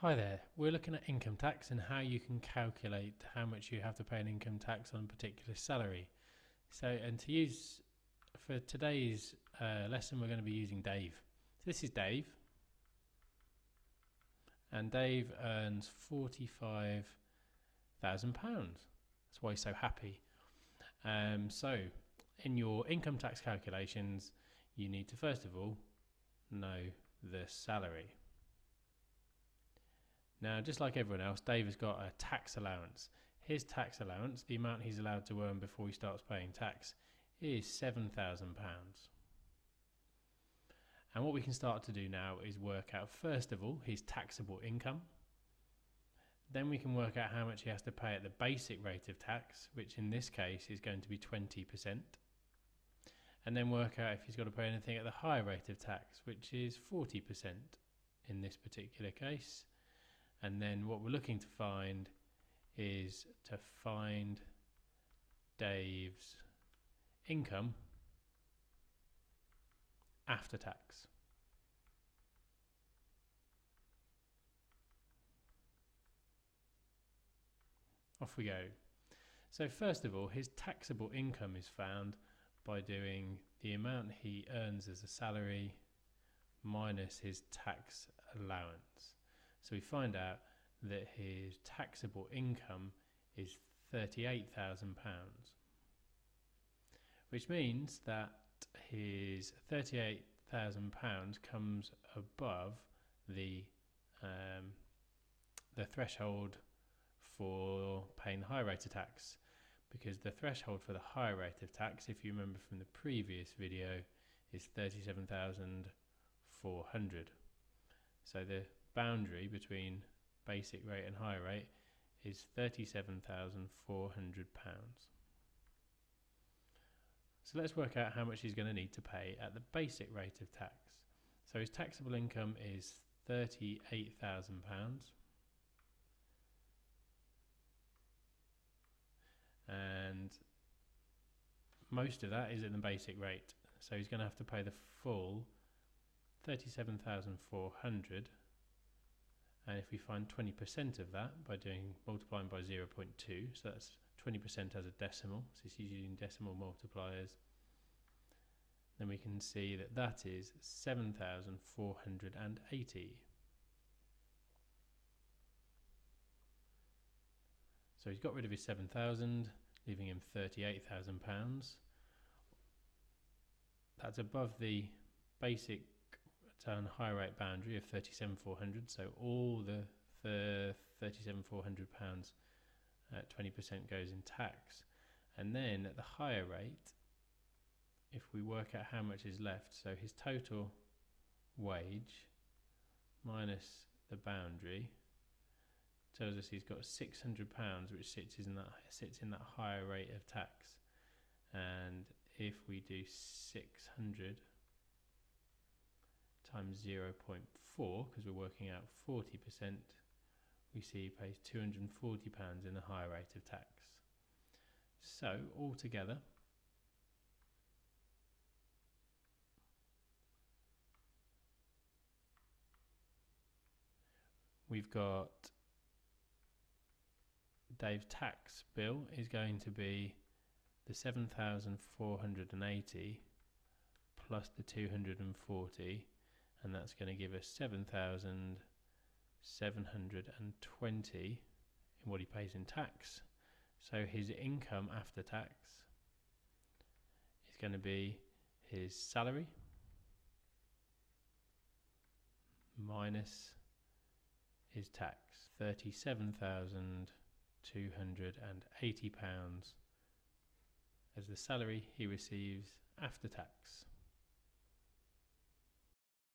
Hi there, we're looking at income tax and how you can calculate how much you have to pay in income tax on a particular salary. And to use for today's lesson, we're going to be using Dave. So this is Dave, and Dave earns £45,000. That's why he's so happy. So in your income tax calculations, you need to first of all know the salary. Now, just like everyone else, Dave has got a tax allowance. His tax allowance, the amount he's allowed to earn before he starts paying tax, is £7,000. And what we can start to do now is work out, first of all, his taxable income. Then we can work out how much he has to pay at the basic rate of tax, which in this case is going to be 20%. And then work out if he's got to pay anything at the higher rate of tax, which is 40% in this particular case. And then what we're looking to find is to find Dave's income after tax. Off we go. So first of all, his taxable income is found by doing the amount he earns as a salary minus his tax allowance. So we find out that his taxable income is £38,000, which means that his £38,000 comes above the threshold for paying the higher rate of tax, because the threshold for the higher rate of tax, if you remember from the previous video, is 37,400. So the boundary between basic rate and higher rate is £37,400. So let's work out how much he's going to need to pay at the basic rate of tax. So his taxable income is £38,000, and most of that is in the basic rate. So he's going to have to pay the full 37,400, and if we find 20% of that by multiplying by 0.2, so that's 20% as a decimal, so it's using decimal multipliers, then we can see that that is 7,480. So he's got rid of his 7,000, leaving him £38,000. That's above the basic and higher rate boundary of 37,400, so all the £37,400 at 20% goes in tax. And then at the higher rate, if we work out how much is left, so his total wage minus the boundary tells us he's got £600, which sits in that higher rate of tax. And if we do 600 times 0.4, because we're working out 40%, we see he pays £240 in the higher rate of tax. So altogether, we've got Dave's tax bill is going to be the 7,480 plus the 240, and that's going to give us 7,720 in what he pays in tax. So his income after tax is going to be his salary minus his tax, £37,280 as the salary he receives after tax.